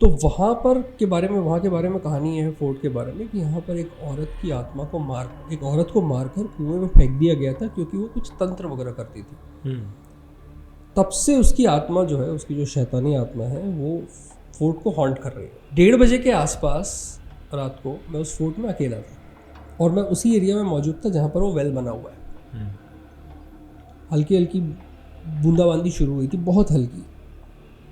तो वहाँ के बारे में कहानी है फोर्ट के बारे में कि यहाँ पर एक औरत की आत्मा को एक औरत को मारकर कुएं में फेंक दिया गया था क्योंकि वो कुछ तंत्र वगैरह करती थी। तब से उसकी आत्मा जो है, उसकी जो शैतानी आत्मा है, वो फोर्ट को हॉन्ट कर रही है। 1:30 बजे के आसपास रात को मैं उस फोर्ट में अकेला था और मैं उसी एरिया में मौजूद था जहाँ पर वो वेल बना हुआ है। हल्की हल्की बूंदाबांदी शुरू हुई थी, बहुत हल्की।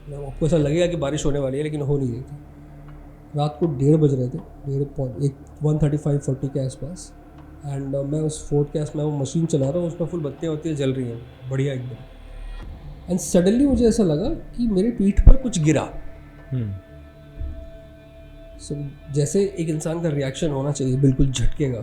आपको ऐसा लगेगा कि बारिश होने वाली है, लेकिन हो नहीं रही थी। रात को 1:30 बज रहे थे, 1:35-1:40 के आसपास। एंड मैं उस फोर्ट के आसपास वो मशीन चला रहा हूँ, उसमें फुल बत्तियाँ जल रही हैं, बढ़िया एकदम। एंड सडनली मुझे ऐसा लगा कि मेरे पीठ पर कुछ गिरा। जैसे एक इंसान का रिएक्शन होना चाहिए, बिल्कुल झटकेगा,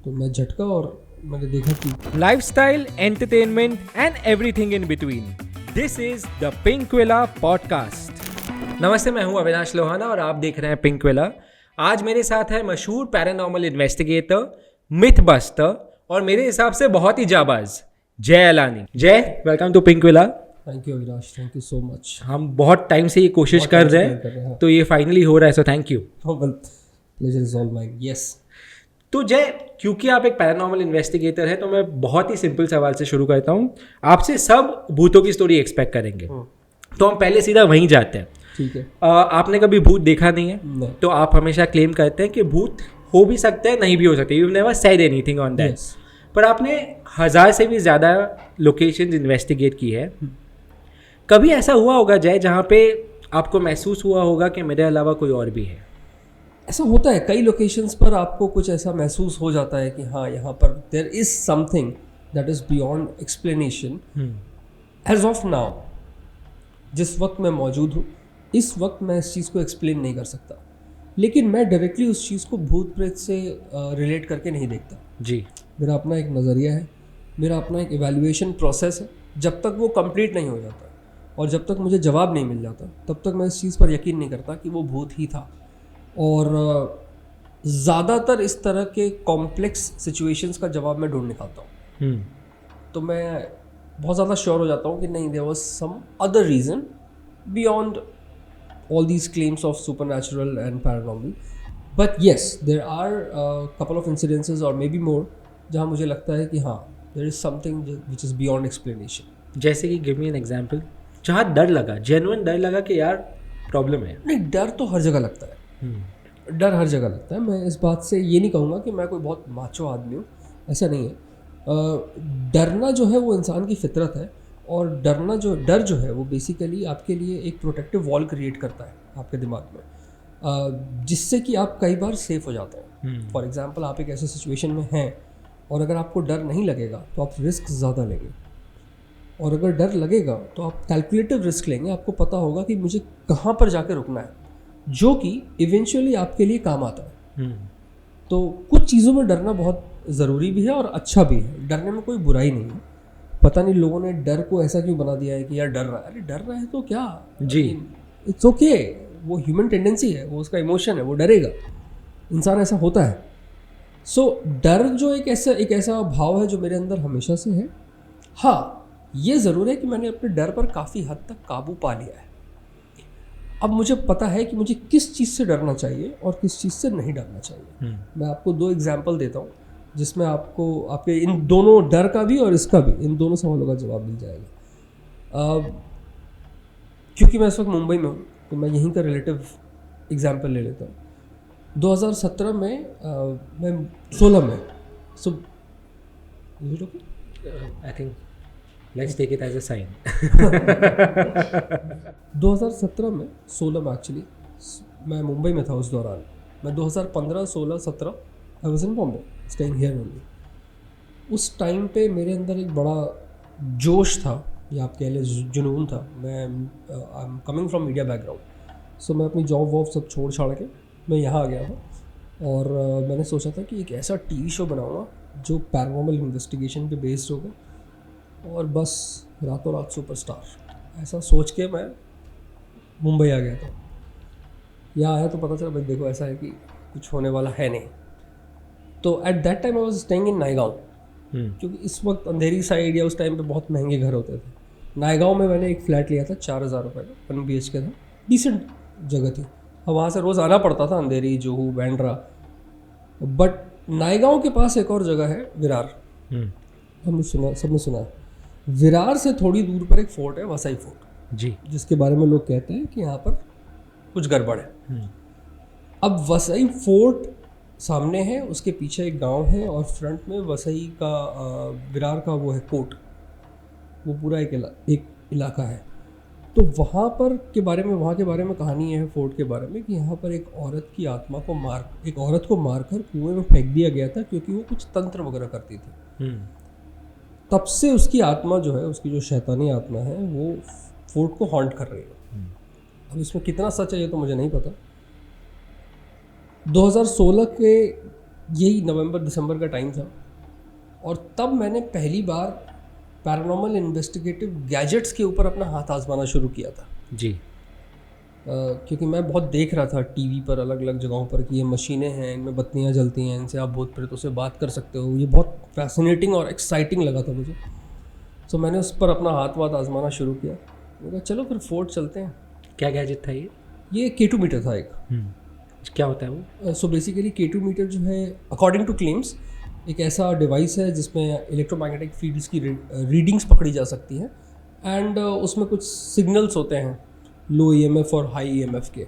तो मैं झटका और मैंने देखा कि lifestyle, entertainment and everything in between. This is the Pinkvilla podcast. नमस्ते, मैं हूं अविनाश लोहाना और आप देख रहे हैं पिंकविला। आज मेरे साथ है मशहूर पैरानॉर्मल इन्वेस्टिगेटर, मिथ बस्टर और मेरे हिसाब से बहुत ही जाबाज Jay Alani. Jay, welcome to Pinkvilla. Thank you Avinash, thank you so much. हम बहुत टाइम से ये कोशिश कर रहे हैं, तो ये फाइनली हो रहा है, so thank you. Pleasure is all mine. Yes. तो जय, क्योंकि आप एक पैरानॉर्मल इन्वेस्टिगेटर हैं, तो मैं बहुत ही सिंपल सवाल से शुरू करता हूँ। आपसे सब भूतों की स्टोरी एक्सपेक्ट करेंगे, तो हम पहले सीधा वहीं जाते हैं। ठीक है। आपने कभी भूत देखा नहीं है, नहीं। तो आप हमेशा क्लेम करते हैं कि भूत हो भी सकते हैं, नहीं भी हो सकते। You never said anything on that. पर आपने 1000 से भी ज़्यादा लोकेशंस इन्वेस्टिगेट की है। कभी ऐसा हुआ होगा जय, जहाँ पे आपको महसूस हुआ होगा कि मेरे अलावा कोई और भी है? ऐसा होता है, कई लोकेशंस पर आपको कुछ ऐसा महसूस हो जाता है कि हाँ, यहाँ पर there is something that is beyond explanation. As of now, जिस वक्त मैं मौजूद हूँ, इस वक्त मैं इस चीज़ को एक्सप्लेन नहीं कर सकता, लेकिन मैं डायरेक्टली उस चीज़ को भूत प्रेत से रिलेट करके नहीं देखता जी। मेरा अपना एक नज़रिया है, मेरा अपना एक इवैल्यूएशन प्रोसेस है। जब तक वो कंप्लीट नहीं हो जाता और जब तक मुझे जवाब नहीं मिल जाता, तब तक मैं इस चीज़ पर यकीन नहीं करता कि वो भूत ही था। और ज़्यादातर इस तरह के कॉम्प्लेक्स सिचुएशंस का जवाब मैं ढूंढ निकालता हूँ। तो मैं बहुत ज़्यादा श्योर हो जाता हूँ कि नहीं, there was some other reason beyond all these claims of supernatural and paranormal. But yes, there are couple of incidences और मे बी मोर जहाँ मुझे लगता है कि हाँ, there is something which is beyond explanation. जैसे कि गिव मी एन एग्जाम्पल जहाँ डर लगा, जेन्युइन डर लगा कि यार प्रॉब्लम है। नहीं, डर तो हर जगह लगता है। डर हर जगह लगता है। मैं इस बात से ये नहीं कहूँगा कि मैं कोई बहुत माचो आदमी हूँ, ऐसा नहीं है। डरना जो है वो इंसान की फितरत है, और डर जो है वो बेसिकली आपके लिए एक प्रोटेक्टिव वॉल क्रिएट करता है आपके दिमाग में, जिससे कि आप कई बार सेफ हो जाते हैं। फॉर एग्जांपल, आप एक ऐसे सिचुएशन में हैं और अगर आपको डर नहीं लगेगा तो आप रिस्क ज़्यादा लेंगे, और अगर डर लगेगा तो आप कैलकुलेटिव रिस्क लेंगे। आपको पता होगा कि मुझे कहाँ पर जाकर रुकना है, जो कि इवेंचुअली आपके लिए काम आता है। तो कुछ चीज़ों में डरना बहुत ज़रूरी भी है और अच्छा भी है। डरने में कोई बुराई नहीं है। पता नहीं लोगों ने डर को ऐसा क्यों बना दिया है कि यार डर रहा है, अरे डर रहा है तो क्या जी, इट्स ओके। वो ह्यूमन टेंडेंसी है, वो उसका इमोशन है, वो डरेगा, इंसान ऐसा होता है। सो डर जो एक ऐसा भाव है जो मेरे अंदर हमेशा से है। हाँ, ये ज़रूर है कि मैंने अपने डर पर काफ़ी हद तक काबू पा लिया है। अब मुझे पता है कि मुझे किस चीज़ से डरना चाहिए और किस चीज़ से नहीं डरना चाहिए। मैं आपको 2 एग्जाम्पल देता हूँ जिसमें आपको आपके इन दोनों, डर का भी और इसका भी, इन दोनों सवालों का जवाब मिल जाएगा। क्योंकि मैं इस वक्त मुंबई में हूँ, तो मैं यहीं का रिलेटिव एग्जाम्पल ले लेता हूँ। 2017 में मैं 16 में I think let's take it as a sign. 2017 में 16 में एक्चुअली मैं मुंबई में था उस दौरान। मैं 2015, 16, 17 आई was in Bombay, staying here only. उस टाइम पे मेरे अंदर एक बड़ा जोश था, या आप कह लें जुनून था। मैं I am coming from media background, so मैं अपनी जॉब वॉब सब छोड़ छाड़ के मैं यहाँ आ गया था। और मैंने सोचा था कि एक ऐसा टीवी शो बनाऊँगा जो पैरानॉर्मल इन्वेस्टिगेशन पे बेस्ड होगा, और बस रातों रात सुपरस्टार, ऐसा सोच के मैं मुंबई आ गया था। यहाँ आया तो पता चला भाई देखो ऐसा है कि कुछ होने वाला है नहीं। तो at that time I was staying in Naigaon, क्योंकि इस वक्त अंधेरी साइड या उस टाइम पे बहुत महंगे घर होते थे। नायगांव में मैंने एक फ्लैट लिया था 4000 रुपये का, 1 BHK था, डिसेंट जगह थी। अब वहाँ से रोज़ आना पड़ता था, अंधेरी, जुहू, बैंड्रा। बट नायगांव के पास एक और जगह है, विरार। सबने सुना है। विरार से थोड़ी दूर पर एक फोर्ट है, वसई फोर्ट जी, जिसके बारे में लोग कहते हैं कि यहाँ पर कुछ गड़बड़ है। अब वसई फोर्ट सामने है, उसके पीछे एक गांव है और फ्रंट में वसई का विरार का वो है कोट, वो पूरा एक इलाका है। तो वहाँ पर के बारे में, वहाँ के बारे में कहानी है फोर्ट के बारे में कि यहाँ पर एक औरत की आत्मा को एक औरत को मारकर कुएं में फेंक दिया गया था, क्योंकि वो कुछ तंत्र वगैरह करती थी। तब से उसकी आत्मा जो है, उसकी जो शैतानी आत्मा है, वो फोर्ट को हॉन्ट कर रही है। अब इसमें कितना सच है ये तो मुझे नहीं पता। 2016 के यही नवंबर दिसंबर का टाइम था और तब मैंने पहली बार पैरानॉर्मल इन्वेस्टिगेटिव गैजेट्स के ऊपर अपना हाथ आजमाना शुरू किया था जी। क्योंकि मैं बहुत देख रहा था टीवी पर अलग अलग जगहों पर कि ये मशीनें हैं, इनमें बत्तियां जलती हैं, इनसे आप भूत प्रेतों से बात कर सकते हो। ये बहुत फैसिनेटिंग और एक्साइटिंग लगा था मुझे। तो मैंने उस पर अपना हाथ आजमाना शुरू किया। मैंने कहा चलो फिर फोर्ट चलते हैं। क्या गैजेट था ये? ये K2 मीटर था एक। क्या होता है वो? सो बेसिकली K2 मीटर जो है, अकॉर्डिंग टू क्लेम्स, एक ऐसा डिवाइस है जिसमें इलेक्ट्रोमैग्नेटिक फील्ड्स की रीडिंग्स पकड़ी जा सकती हैं एंड उसमें कुछ सिग्नल्स होते हैं, लो EMF और हाई EMF के।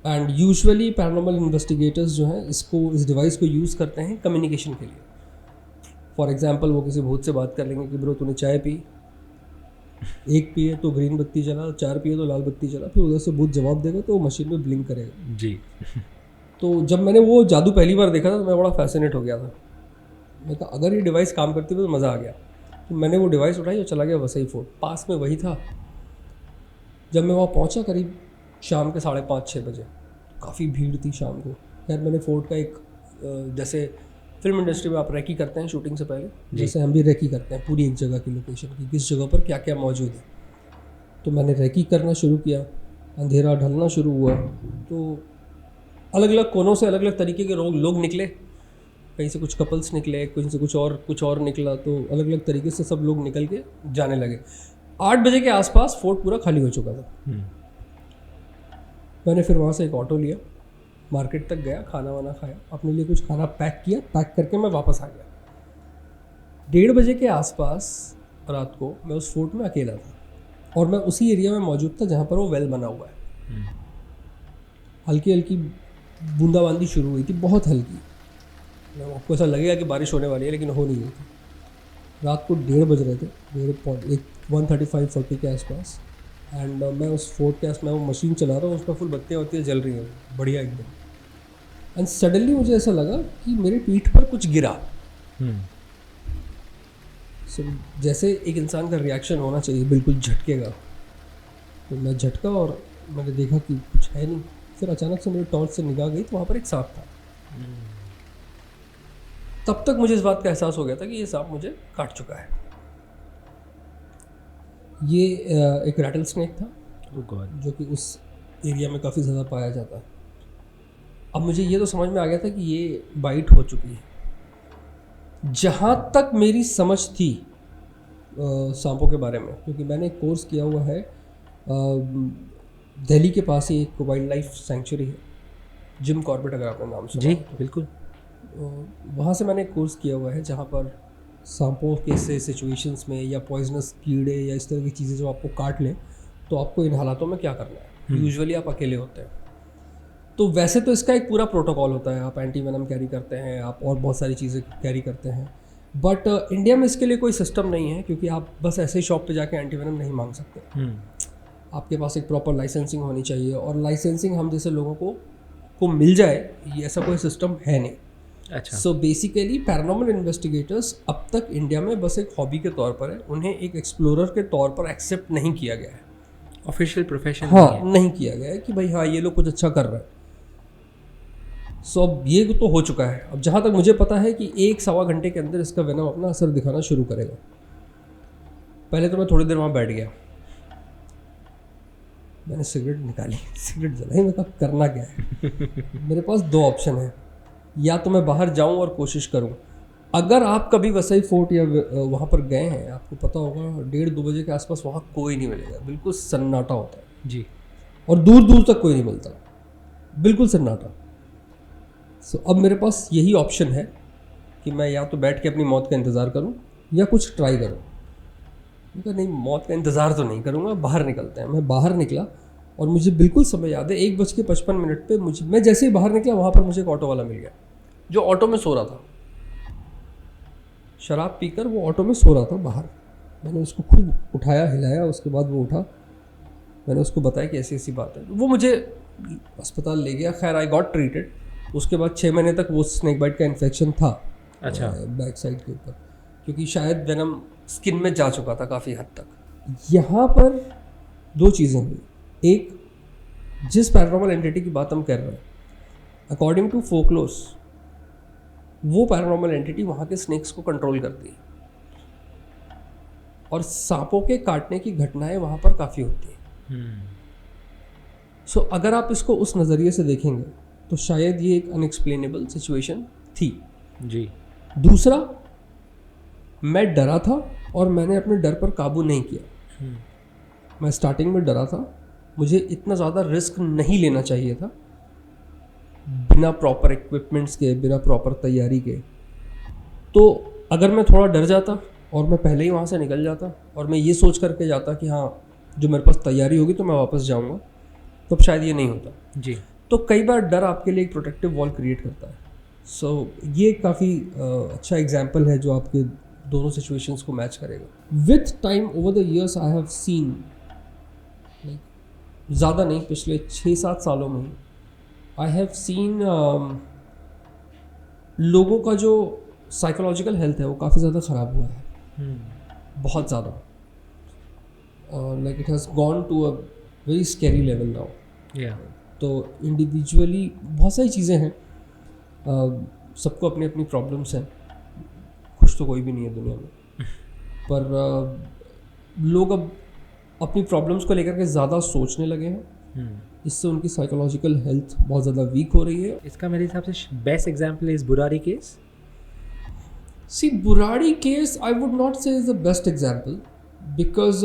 एंड यूजुअली पैरानॉर्मल इन्वेस्टिगेटर्स जो हैं इस डिवाइस को यूज़ करते हैं कम्युनिकेशन के लिए। फॉर एग्जांपल वो किसी भूत से बात कर लेंगे कि ब्रो तूने चाय पी, 1 पिए तो ग्रीन बत्ती जला, 4 पिए तो लाल बत्ती जला, फिर उधर से भूत जवाब देगा तो वो मशीन में ब्लिंक करेगा जी। तो जब मैंने वो जादू पहली बार देखा था तो मैं बड़ा फैसिनेट हो गया था। मैं कहा अगर ये डिवाइस काम करती तो मज़ा आ गया। तो मैंने वो डिवाइस उठाई और चला गया वसई फोर्ट। पास में वही था। जब मैं वहाँ पहुँचा करीब शाम के 5:30-6 बजे, काफ़ी भीड़ थी शाम को। खैर मैंने फोर्ट का एक जैसे फिल्म इंडस्ट्री में आप रेकी करते हैं शूटिंग से पहले, जैसे हम भी रेकी करते हैं पूरी एक जगह की लोकेशन की, किस जगह पर क्या क्या मौजूद है। तो मैंने रेकी करना शुरू किया। अंधेरा ढलना शुरू हुआ तो अलग अलग कोनों से अलग अलग तरीके के लोग निकले। कहीं से कुछ कपल्स निकले, कहीं से कुछ और निकला। तो अलग अलग तरीके से सब लोग निकल के जाने लगे। 8 बजे के आसपास फोर्ट पूरा खाली हो चुका था। मैंने फिर वहाँ से एक ऑटो लिया, मार्केट तक गया, खाना वाना खाया, अपने लिए कुछ खाना पैक किया, पैक करके मैं वापस आ गया। 1:30 बजे के आसपास रात को मैं उस फोर्ट में अकेला था और मैं उसी एरिया में मौजूद था जहाँ पर वो वेल बना हुआ है। हल्की हल्की बूंदाबांदी शुरू हुई थी, बहुत हल्की। आपको ऐसा लगेगा कि बारिश होने वाली है, लेकिन हो नहीं रही थी। रात को 1:30 बज रहे थे, 1:35-1:40 के आसपास। एंड मैं उस फोर्ट के आसपास वो मशीन चला रहा हूँ, उसमें फुल बत्तियाँ जल रही हैं, बढ़िया एकदम। एंड सडनली मुझे ऐसा लगा कि मेरे पीठ पर कुछ गिरा। सो जैसे एक इंसान का रिएक्शन होना चाहिए, बिल्कुल झटकेगा। तो मैं झटका और मैंने देखा कि कुछ है नहीं। फिर अचानक से मेरी टॉर्च से निगाह गई तो वहाँ पर एक सांप था। तब तक मुझे इस बात का एहसास हो गया था कि ये सांप मुझे काट चुका है। ये एक रैटल स्नेक था जो कि उस एरिया में काफ़ी ज़्यादा पाया जाता है। अब मुझे ये तो समझ में आ गया था कि ये बाइट हो चुकी है। जहाँ तक मेरी समझ थी सांपों के बारे में, क्योंकि मैंने एक कोर्स किया हुआ है दिल्ली के पास ही एक वाइल्ड लाइफ सेंचुरी है, जिम कॉर्बेट, अगर आपने नाम सुना। जी बिल्कुल। वहाँ से मैंने एक कोर्स किया हुआ है जहाँ पर सांपों के से सिचुएशंस में या पॉइजनस कीड़े या इस तरह की चीज़ें जो आपको काट लें तो आपको इन हालातों में क्या करना है। यूजुअली आप अकेले होते हैं तो वैसे तो इसका एक पूरा प्रोटोकॉल होता है। आप एंटी वेनम कैरी करते हैं, आप और बहुत सारी चीज़ें कैरी करते हैं। बट इंडिया में इसके लिए कोई सिस्टम नहीं है, क्योंकि आप बस ऐसे ही शॉप पे जाके एंटी वेनम नहीं मांग सकते। आपके पास एक प्रॉपर लाइसेंसिंग होनी चाहिए, और लाइसेंसिंग हम जैसे लोगों को मिल जाए, ये ऐसा कोई सिस्टम है नहीं। अच्छा। सो बेसिकली पैरानॉर्मल इन्वेस्टिगेटर्स अब तक इंडिया में बस एक हॉबी के तौर पर है, उन्हें एक एक्सप्लोरर के तौर पर एक्सेप्ट नहीं किया गया है। ऑफिशियल प्रोफेशन नहीं किया गया है कि भाई हाँ ये लोग कुछ अच्छा कर रहे हैं। सो अब ये तो हो चुका है। अब जहाँ तक मुझे पता है कि 1-1.25 घंटे के अंदर इसका वेनम अपना असर दिखाना शुरू करेगा। पहले तो मैं थोड़ी देर वहाँ बैठ गया, मैंने सिगरेट निकाली, सिगरेट जलाई। मैं कहा करना क्या है। मेरे पास 2 ऑप्शन है, या तो मैं बाहर जाऊं और कोशिश करूं। अगर आप कभी वसई फोर्ट या वहाँ पर गए हैं, आपको पता होगा 1:30-2 बजे के आसपास वहाँ कोई नहीं मिलेगा, बिल्कुल सन्नाटा होता है जी। और दूर दूर तक कोई नहीं मिलता, बिल्कुल सन्नाटा। सो अब मेरे पास यही ऑप्शन है कि मैं या तो बैठ के अपनी मौत का इंतज़ार करूं या कुछ ट्राई करूं। मैं कहा नहीं, मौत का इंतज़ार तो नहीं करूंगा, बाहर निकलते हैं। मैं बाहर निकला और मुझे बिल्कुल समय याद है, 1:55 पे मैं जैसे ही बाहर निकला वहाँ पर मुझे एक ऑटो वाला मिल गया जो ऑटो में सो रहा था, शराब पीकर वो ऑटो में सो रहा था बाहर। मैंने उसको खूब उठाया, हिलाया, उसके बाद वो उठा। मैंने उसको बताया कि ऐसी ऐसी बात है। वो मुझे अस्पताल ले गया। खैर आई गॉट ट्रीटेड। उसके बाद 6 महीने तक वो स्नेक बाइट का इन्फेक्शन था। अच्छा। बैक साइड के ऊपर, क्योंकि शायद वेनम स्किन में जा चुका था काफ़ी हद तक। यहाँ पर 2 चीज़ें हुई। एक, जिस पैरानॉर्मल एंटिटी की बात हम कर रहे हैं, अकॉर्डिंग टू फोकलोर्स, वो पैरानॉर्मल एंटिटी वहाँ के स्नेक्स को कंट्रोल करती है और सांपों के काटने की घटनाएं वहाँ पर काफ़ी होती हैं। सो अगर आप इसको उस नज़रिए से देखेंगे तो शायद ये एक अनएक्सप्लेनेबल सिचुएशन थी जी। दूसरा, मैं डरा था और मैंने अपने डर पर काबू नहीं किया। मैं स्टार्टिंग में डरा था, मुझे इतना ज़्यादा रिस्क नहीं लेना चाहिए था बिना प्रॉपर इक्विपमेंट्स के, बिना प्रॉपर तैयारी के। तो अगर मैं थोड़ा डर जाता और मैं पहले ही वहाँ से निकल जाता और मैं ये सोच करके जाता कि हाँ जो मेरे पास तैयारी होगी तो मैं वापस जाऊँगा, तो शायद ये नहीं होता जी। तो कई बार डर आपके लिए एक प्रोटेक्टिव वॉल क्रिएट करता है। सो ये काफ़ी अच्छा एग्जाम्पल है जो आपके दोनों सिचुएशंस को मैच करेगा। With time over the years I have seen, ज़्यादा नहीं, पिछले 6-7 सालों में आई हैव सीन लोगों का जो साइकोलॉजिकल हेल्थ है वो काफ़ी ज़्यादा ख़राब हुआ है। बहुत ज़्यादा, like it has gone to a very scary level now. तो इंडिविजुअली बहुत सारी चीज़ें हैं, सबको अपनी अपनी प्रॉब्लम्स हैं, खुश तो कोई भी नहीं है दुनिया में, पर लोग अब अपनी प्रॉब्लम्स को लेकर के ज़्यादा सोचने लगे हैं। इससे उनकी साइकोलॉजिकल हेल्थ बहुत ज़्यादा वीक हो रही है। इसका मेरे हिसाब से best example is Burari case. See, Burari case I would not say is the best example, because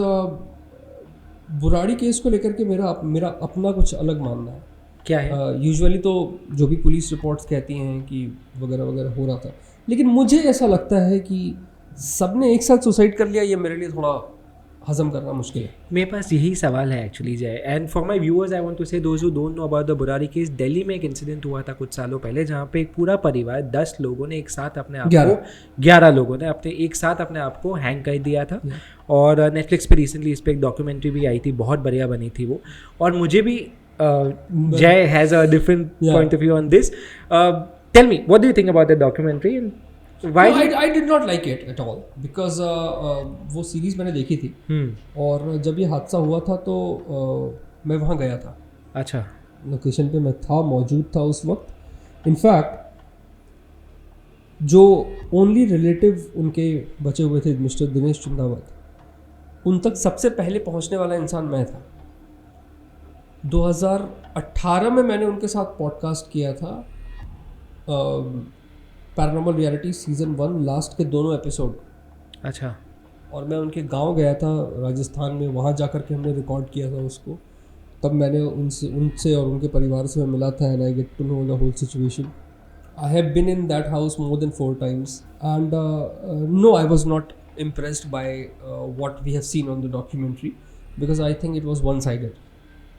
Burari case को लेकर के मेरा अपना कुछ अलग मानना है। क्या है? यूजुअली तो जो भी पुलिस रिपोर्ट्स कहती हैं कि वगैरह वगैरह हो रहा था, लेकिन मुझे ऐसा लगता है कि सबने एक साथ सुसाइड कर लिया, ये मेरे लिए थोड़ा हजम करना मुश्किल है। मेरे पास यही सवाल है actually Jai, and for my viewers I want to say those who don't know about the Burari case, Delhi में एक इंसिडेंट हुआ था कुछ सालों पहले जहाँ पे एक पूरा परिवार 10 लोगों ने एक साथ अपने आप को 11 लोगों ने एक साथ अपने आप को हैंग कर दिया था। और नेटफ्लिक्स पे रिसेंटली इस पर एक डॉक्यूमेंट्री भी आई थी, बहुत बढ़िया बनी थी वो। और मुझे भी Jay has a different point of view on this. Tell me, what do you think about the documentary and why? No, I did not like it at all because वो सीरीज मैंने देखी थी और जब ये हादसा हुआ था तो मैं वहाँ गया था। अच्छा। लोकेशन पे मैं था, मौजूद था उस वक्त। इनफैक्ट जो ओनली रिलेटिव उनके बचे हुए थे, मिस्टर दिनेश चंदावत, उन तक सबसे पहले पहुँचने वाला इंसान मैं था। 2018 में मैंने उनके साथ पॉडकास्ट किया था, पैरानॉर्मल रियलिटी सीज़न 1 लास्ट के दोनों एपिसोड। अच्छा। और मैं उनके गांव गया था राजस्थान में, वहाँ जा कर के हमने रिकॉर्ड किया था उसको। तब मैंने उनसे और उनके परिवार से मैं मिला था and I get to know the whole situation. I have been in that house more than 4 times and no, I was not impressed by what we have seen on the documentary because I think it was one sided.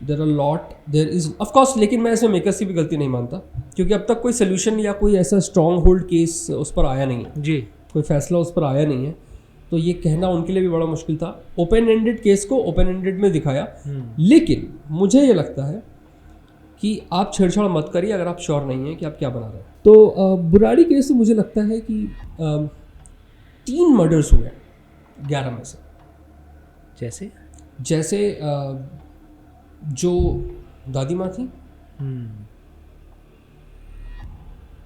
There is of course, लेकिन मैं इसमें makers की भी गलती नहीं मानता क्योंकि अब तक कोई सोल्यूशन या कोई ऐसा स्ट्रॉन्ग होल्ड केस उस पर आया नहीं है। जी। कोई फैसला उस पर आया नहीं है, तो ये कहना उनके लिए भी बड़ा मुश्किल था। ओपन एंडेड केस को ओपन एंडेड में दिखाया, लेकिन मुझे ये लगता है कि आप छेड़छाड़ मत करिए अगर आप श्योर नहीं हैं कि आप क्या बना रहे हैं। तो बुराड़ी केस से मुझे लगता है कि 3 मर्डर्स हुए 11 में से। जैसे जो दादी माँ थी,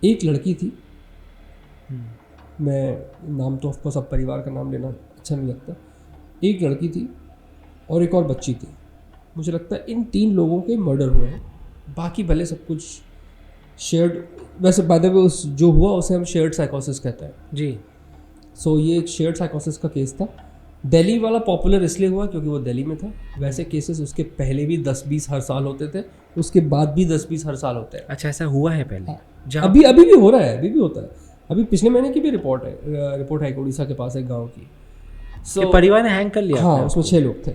एक लड़की थी, मैं नाम तो ऑफकोर्स अब परिवार का नाम लेना अच्छा नहीं लगता, एक लड़की थी और एक और बच्ची थी। मुझे लगता है इन 3 लोगों के मर्डर हुए हैं। बाकी भले सब कुछ शेयर्ड, वैसे बाय द वे उस जो हुआ उसे हम शेयर्ड साइकोसिस कहते हैं। जी। सो ये एक शेयर्ड साइकोसिस का केस था दिल्ली वाला पॉपुलर इसलिए हुआ क्योंकि वो दिल्ली में था। वैसे केसेस उसके पहले भी 10-20 हर साल होते थे, उसके बाद भी 10-20 हर साल होते हैं। अच्छा, ऐसा हुआ है पहले? हाँ। अभी भी हो रहा है, अभी भी होता है। अभी पिछले महीने की भी रिपोर्ट है कि उड़ीसा के पास एक गाँव की। परिवार ने हैंग कर लिया। हाँ, उसमें 6 लोग थे।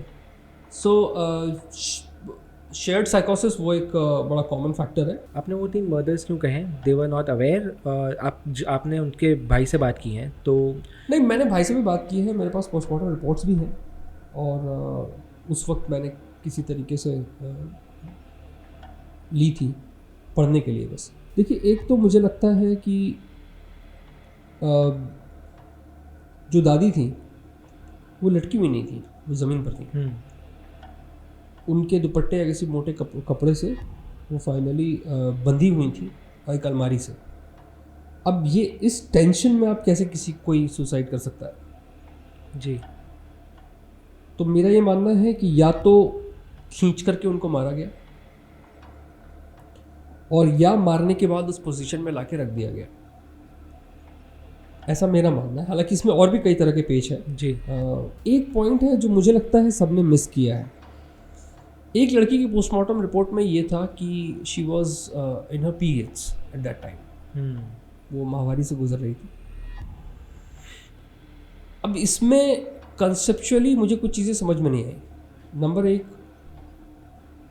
शेयर्ड साइकोसिस वो एक बड़ा कॉमन फैक्टर है। आपने वो 3 मर्डर्स क्यों कहे? दे वर नॉट अवेयर। आपने उनके भाई से बात की है तो? नहीं, मैंने भाई से भी बात की है, मेरे पास पोस्टमार्टम रिपोर्ट्स भी हैं और उस वक्त मैंने किसी तरीके से ली थी पढ़ने के लिए बस। देखिए, एक तो मुझे लगता है कि जो दादी थी वो लटकी हुई नहीं थी, वो ज़मीन पर थी। उनके दुपट्टे या किसी मोटे कपड़े से वो फाइनली बंधी हुई थी एक अलमारी से। अब ये इस टेंशन में आप कैसे कोई सुसाइड कर सकता है जी? तो मेरा ये मानना है कि या तो खींच करके उनको मारा गया और या मारने के बाद उस पोजीशन में लाके रख दिया गया, ऐसा मेरा मानना है। हालांकि इसमें और भी कई तरह के पेच है जी। एक पॉइंट है जो मुझे लगता है सबने मिस किया है। एक लड़की की पोस्टमार्टम रिपोर्ट में ये था कि she was in her periods at that time, वो माहवारी से गुजर रही थी। अब इसमें कंसेप्चुअली मुझे कुछ चीज़ें समझ में नहीं आई। नंबर 1,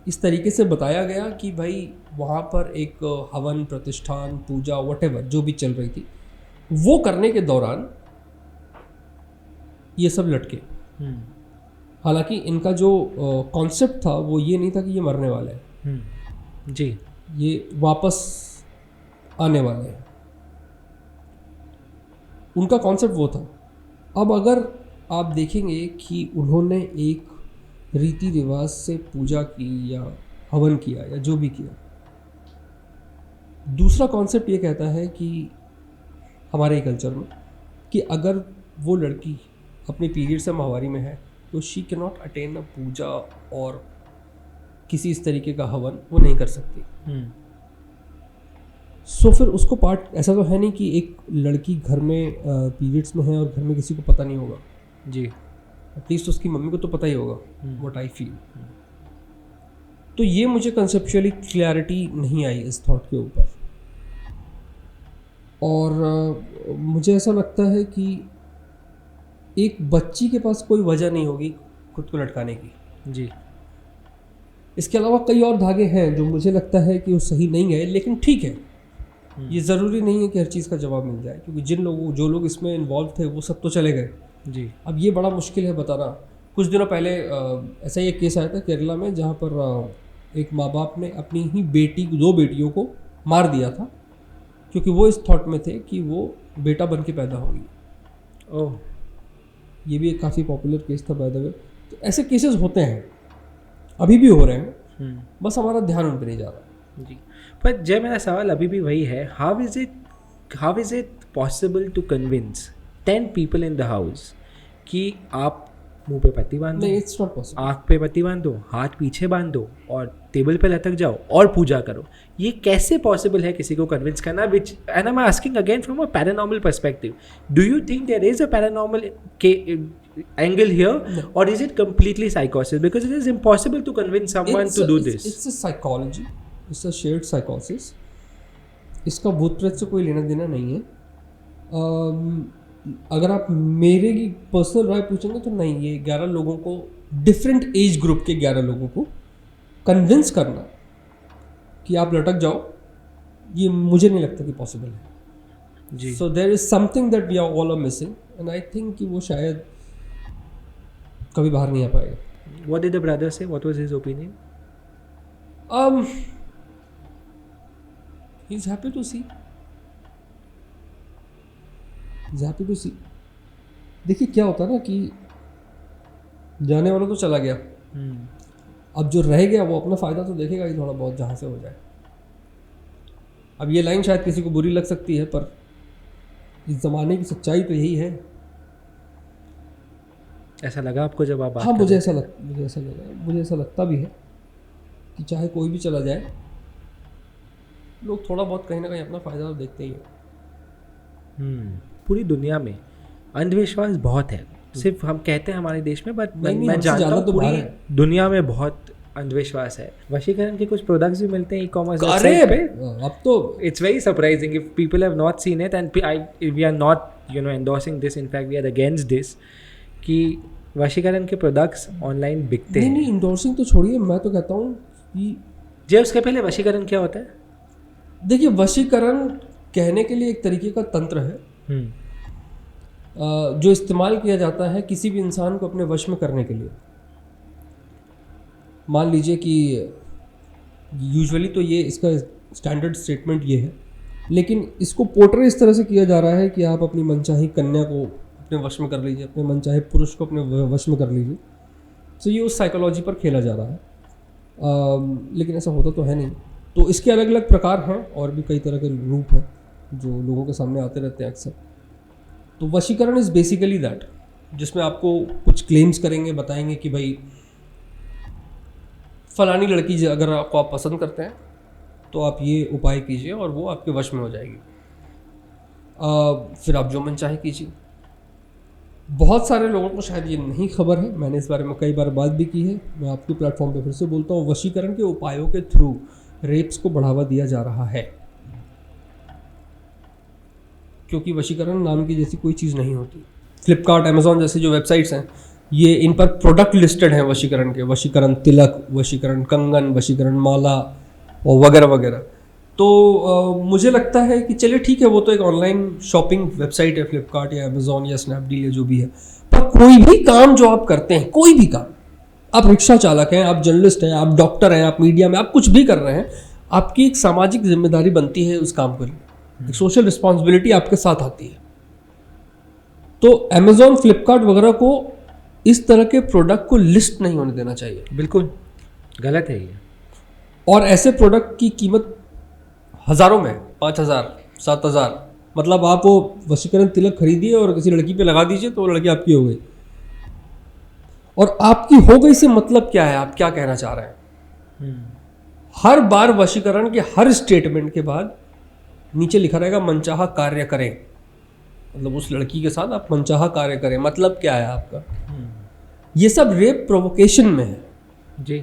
इस तरीके से बताया गया कि भाई वहाँ पर एक हवन, प्रतिष्ठान, पूजा, व्हाटएवर जो भी चल रही थी, वो करने के दौरान ये सब लटके। हालांकि इनका जो कॉन्सेप्ट था वो ये नहीं था कि ये मरने वाले हैं जी, ये वापस आने वाले हैं, उनका कॉन्सेप्ट वो था। अब अगर आप देखेंगे कि उन्होंने एक रीति रिवाज से पूजा की या हवन किया या जो भी किया, दूसरा कॉन्सेप्ट ये कहता है कि हमारे कल्चर में कि अगर वो लड़की अपने पीरियड से माहवारी में है तो she can not attend a puja और किसी इस तरीके का हवन वो नहीं कर सकती। सो फिर उसको पार्ट ऐसा तो है नहीं कि एक लड़की घर में पीरियड्स में है और घर में किसी को पता नहीं होगा जी, एटलीस्ट उसकी मम्मी को तो पता ही होगा, व्हाट आई फील। तो ये मुझे कंसेप्चुअली क्लैरिटी नहीं आई इस थॉट के ऊपर। और मुझे ऐसा लगता है कि एक बच्ची के पास कोई वजह नहीं होगी खुद को लटकाने की जी। इसके अलावा कई और धागे हैं जो मुझे लगता है कि वो सही नहीं है, लेकिन ठीक है, ये ज़रूरी नहीं है कि हर चीज़ का जवाब मिल जाए, क्योंकि जो लोग इसमें इन्वॉल्व थे वो सब तो चले गए जी। अब ये बड़ा मुश्किल है बताना। कुछ दिनों पहले ऐसा ही एक केस आया था केरला में, जहाँ पर एक माँ बाप ने अपनी ही दो बेटियों को मार दिया था, क्योंकि वो इस थॉट में थे कि वो बेटा बन के पैदा होंगी। ओह, ये भी एक काफ़ी पॉपुलर केस था बाय द वे। तो ऐसे केसेस होते हैं, अभी भी हो रहे हैं, बस हमारा ध्यान उन पर नहीं जा रहा जी। पर जय, मेरा सवाल अभी भी वही है, how is it possible to convince 10 people in the house कि आप मुंह पे पट्टी बांध दो, नहीं, इट्स नॉट पॉसिबल, आँख पे पट्टी बांध दो, हाथ पीछे बांध दो और टेबल पे लटक जाओ और पूजा करो? ये कैसे पॉसिबल है किसी को कन्विंस करना? Which and I am asking again from a paranormal perspective, do you think there is a paranormal angle here, no, or is it completely psychosis? Because it is impossible to convince someone to do this. It's a psychology, it's a shared psychosis. इसका भूत प्रेत से कोई लेना देना नहीं है। अगर आप मेरे की पर्सनल राय पूछेंगे तो नहीं, ये 11 लोगों को, डिफरेंट एज ग्रुप के 11 लोगों को कन्विंस करना कि आप लटक जाओ, ये मुझे नहीं लगता कि पॉसिबल है जी। So there is something that we are all are missing and I think कि वो शायद कभी बाहर नहीं आ पाएगा। What did the brother say? What was his opinion? He's happy to see. He's happy to see. देखिए क्या होता है ना कि जाने वाला तो चला गया, अब जो रह गया वो अपना फ़ायदा तो देखेगा ही थोड़ा बहुत, जहाँ से हो जाए। अब ये लाइन शायद किसी को बुरी लग सकती है, पर इस ज़माने की सच्चाई तो यही है। ऐसा लगा आपको जब आप बात हाँ, मुझे ऐसा लगता भी है कि चाहे कोई भी चला जाए, लोग थोड़ा बहुत कहीं ना कहीं अपना फ़ायदा तो देखते ही हैं। पूरी दुनिया में अंधविश्वास बहुत है, सिर्फ हम कहते हैं हमारे देश में, बट नहीं, मैं हमसे जानता ज़्यादा हूँ तो पूरी बाहर है। दुनिया में बहुत अंधविश्वास है। वशीकरण के कुछ प्रोडक्ट्स भी मिलते हैं ई-कॉमर्स अरे वेबसाइट पे। अब तो It's very surprising if people have not seen it, and we are not endorsing this. In fact, we are against this कि वशीकरण के प्रोडक्ट्स ऑनलाइन बिकते हैं। नहीं इंडोर्सिंग तो छोड़िए, मैं तो कहता हूँ कि जी, उसके पहले वशीकरण क्या होता है? देखिए वशीकरण कहने के लिए एक तरीके का तंत्र है जो इस्तेमाल किया जाता है किसी भी इंसान को अपने वश में करने के लिए। मान लीजिए कि यूजुअली तो ये इसका स्टैंडर्ड स्टेटमेंट ये है, लेकिन इसको पोर्ट्रे इस तरह से किया जा रहा है कि आप अपनी मनचाही कन्या को अपने वश में कर लीजिए, अपने मनचाहे पुरुष को अपने वश में कर लीजिए। तो ये उस साइकोलॉजी पर खेला जा रहा है, लेकिन ऐसा होता तो है नहीं। तो इसके अलग अलग प्रकार हैं और भी कई तरह के रूप हैं जो लोगों के सामने आते रहते हैं अक्सर। तो वशीकरण इज़ बेसिकली दैट, जिसमें आपको कुछ क्लेम्स करेंगे, बताएंगे कि भाई फलानी लड़की अगर आपको आप पसंद करते हैं तो आप ये उपाय कीजिए और वो आपके वश में हो जाएगी। फिर आप जो मन चाहे कीजिए। बहुत सारे लोगों को शायद ये नहीं खबर है, मैंने इस बारे में कई बार बात भी की है, मैं आपके प्लेटफॉर्म पे फिर से बोलता हूँ। वशीकरण के उपायों के थ्रू रेप्स को बढ़ावा दिया जा रहा है, क्योंकि वशीकरण नाम की जैसी कोई चीज़ नहीं होती। फ्लिपकार्ट, अमेजोन जैसी जो वेबसाइट्स हैं, ये इन पर प्रोडक्ट लिस्टेड हैं वशीकरण के, वशीकरण तिलक, वशीकरण कंगन, वशीकरण माला और वगैरह वगैरह। तो मुझे लगता है कि चलिए ठीक है, वो तो एक ऑनलाइन शॉपिंग वेबसाइट है, फ्लिपकार्ट या अमेजोन या स्नैपडील या जो भी है, पर कोई भी काम जो आप करते हैं, कोई भी काम, आप रिक्शा चालक हैं, आप जर्नलिस्ट हैं, आप डॉक्टर हैं, आप मीडिया में, आप कुछ भी कर रहे हैं, आपकी एक सामाजिक जिम्मेदारी बनती है उस काम को लिए, एक सोशल रिस्पॉन्सिबिलिटी आपके साथ आती है। तो अमेजोन, फ्लिपकार्ट वगैरह को इस तरह के प्रोडक्ट को लिस्ट नहीं होने देना चाहिए। बिल्कुल गलत है ये। और ऐसे प्रोडक्ट की कीमत हज़ारों में, 5,000, 7,000, मतलब आप वो वशीकरण तिलक खरीदिए और किसी लड़की पे लगा दीजिए तो लड़की आपकी हो गई। और आपकी हो गई से मतलब क्या है, आप क्या कहना चाह रहे हैं? हर बार वशीकरण के हर स्टेटमेंट के बाद नीचे लिखा रहेगा मनचाहा कार्य करें, मतलब उस लड़की के साथ आप मनचाहा कार्य करें, मतलब क्या है आपका? ये सब रेप प्रोवोकेशन में है जी,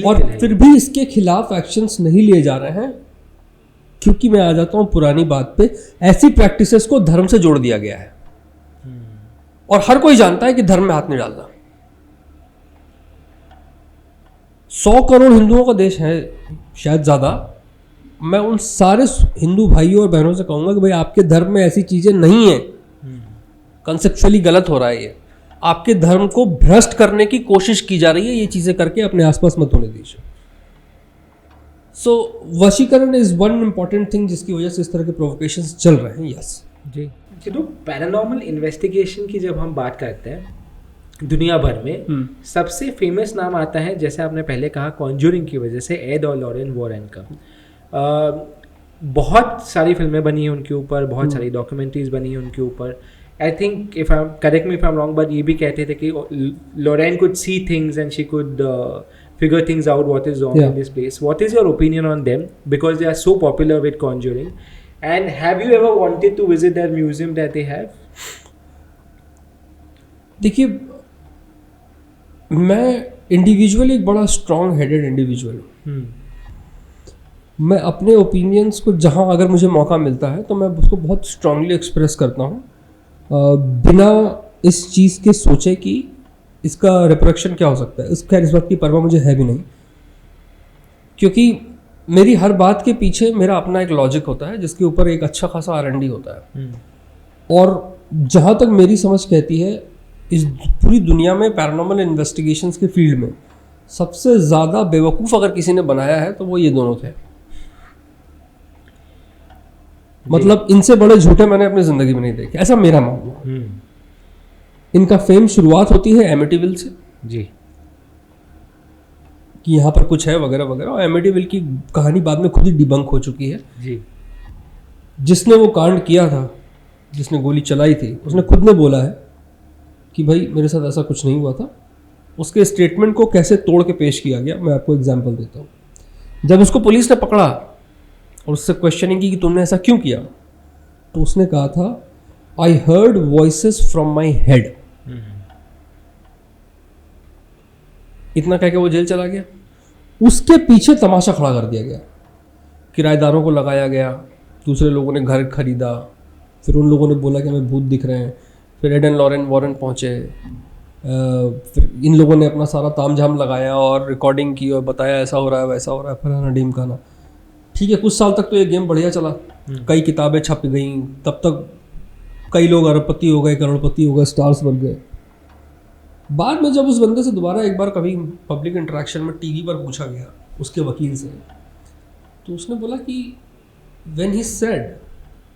और फिर भी इसके खिलाफ एक्शंस नहीं लिए जा रहे हैं, क्योंकि मैं आ जाता हूं पुरानी बात पे, ऐसी प्रैक्टिसेस को धर्म से जोड़ दिया गया है और हर कोई जानता है कि धर्म में हाथ नहीं डालना। 100 करोड़ हिंदुओं का देश है, शायद ज़्यादा। मैं उन सारे हिंदू भाइयों और बहनों से कहूँगा कि भाई आपके धर्म में ऐसी चीज़ें नहीं हैं, कंसेप्चुअली गलत हो रहा है ये, आपके धर्म को भ्रष्ट करने की कोशिश की जा रही है, ये चीज़ें करके अपने आसपास मत होने दीजिए। सो वशीकरण इज़ वन इम्पॉर्टेंट थिंग जिसकी वजह से इस तरह के प्रोवोकेशंस चल रहे हैं। यस जी। तो पैरानॉर्मल इन्वेस्टिगेशन की जब हम बात करते हैं दुनिया भर में सबसे फेमस नाम आता है, जैसे आपने पहले कहा, कॉन्जूरिंग की वजह से एड और लॉरेन वॉरेन का। बहुत सारी फिल्में बनी हैं उनके ऊपर, बहुत सारी डॉक्यूमेंट्रीज बनी हैं उनके ऊपर। I think if I correct me if I am wrong, but ये भी कहते थे कि Lorraine could see things and she could figure things out what is wrong in this place. What is your opinion on them, because they are so popular with Conjuring, and have you ever wanted to visit their museum that they have? देखिए, मैं individually एक बड़ा strong headed individual हूँ। मैं अपने opinions को जहाँ अगर मुझे मौका मिलता है तो मैं उसको बहुत स्ट्रांगली एक्सप्रेस करता हूँ, बिना इस चीज़ के सोचे कि इसका रिप्रोडक्शन क्या हो सकता है। खैर इस बात की परवाह मुझे है भी नहीं, क्योंकि मेरी हर बात के पीछे मेरा अपना एक लॉजिक होता है जिसके ऊपर एक अच्छा खासा R&D होता है। और जहाँ तक मेरी समझ कहती है, इस पूरी दुनिया में पैरानॉर्मल इन्वेस्टिगेशंस के फील्ड में सबसे ज़्यादा बेवकूफ़ अगर किसी ने बनाया है तो वो ये दोनों थे। मतलब इनसे बड़े झूठे मैंने अपनी ज़िंदगी में नहीं देखे, ऐसा मेरा मानना। इनका फेम शुरुआत होती है एमिटीविल से जी, कि यहाँ पर कुछ है वगैरह वगैरह, और एमिटीविल की कहानी बाद में खुद ही डिबंक हो चुकी है जी। जिसने वो कांड किया था, जिसने गोली चलाई थी, उसने खुद ने बोला है कि भाई मेरे साथ ऐसा कुछ नहीं हुआ था। उसके स्टेटमेंट को कैसे तोड़ के पेश किया गया, मैं आपको एग्जांपल देता हूँ। जब उसको पुलिस ने पकड़ा और उससे क्वेश्चनिंग की कि तुमने ऐसा क्यों किया, तो उसने कहा था, I heard voices from my head. इतना कह के वो जेल चला गया। उसके पीछे तमाशा खड़ा कर दिया गया, किराएदारों को लगाया गया, दूसरे लोगों ने घर खरीदा, फिर उन लोगों ने बोला कि हमें भूत दिख रहे हैं, फिर एड एंड लॉरेन वॉरेन पहुँचे, फिर इन लोगों ने अपना सारा तामझाम लगाया और रिकॉर्डिंग की और बताया ऐसा हो रहा है वैसा हो रहा है फलाना ढीमकाना। ठीक है, कुछ साल तक तो ये गेम बढ़िया चला, कई किताबें छप गई, तब तक कई लोग अरबपति हो गए, करोड़पति हो गए, स्टार्स बन गए। बाद में जब उस बंदे से दोबारा एक बार कभी पब्लिक इंटरेक्शन में टीवी पर पूछा गया उसके वकील से, तो उसने बोला कि when he said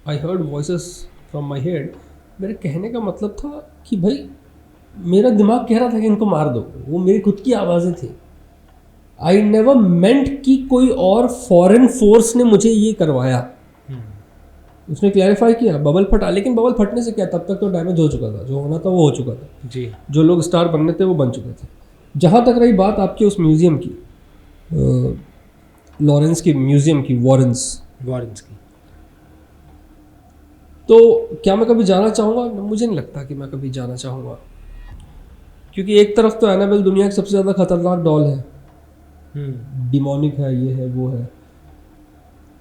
I heard voices from my head, मेरे कहने का मतलब था कि भाई मेरा दिमाग कह रहा था कि इनको मार दो, वो मेरी खुद की आवाज़ें थी। आई नेवर मेंट कि कोई और फॉरेन फोर्स ने मुझे ये करवाया। उसने क्लैरिफाई किया, बबल फटा, लेकिन बबल फटने से क्या, तब तक तो डैमेज हो चुका था, जो होना था वो हो चुका था जी। जो लोग स्टार बनने थे वो बन चुके थे। जहाँ तक रही बात आपके उस म्यूजियम की, लॉरेंस की म्यूजियम की, वॉरेंस की, तो क्या मैं कभी जाना चाहूँगा? मुझे नहीं लगता कि मैं कभी जाना चाहूँगा, क्योंकि एक तरफ तो एनाबेल दुनिया की सबसे ज़्यादा खतरनाक डॉल है, डिमोनिक है, ये है वो है,